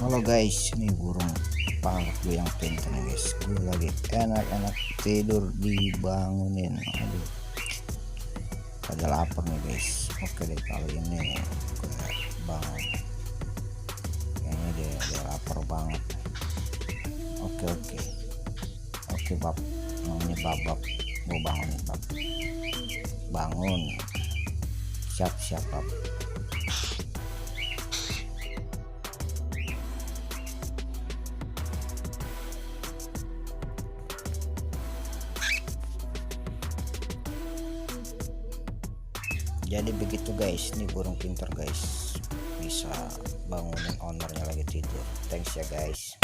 Halo guys, ini burung falk gue yang pintar nih guys. Gue lagi enak-enak tidur dibangunin. Aduh, pada lapar nih guys. Oke deh, kali ini gue bangun. Kayaknya dia lapar banget. Oke bab, namanya babak. Gue bangunin bab. Bangun. Siap bab. Jadi begitu guys, ini burung pintar guys, bisa bangunin ownernya lagi tidur. Thanks ya guys.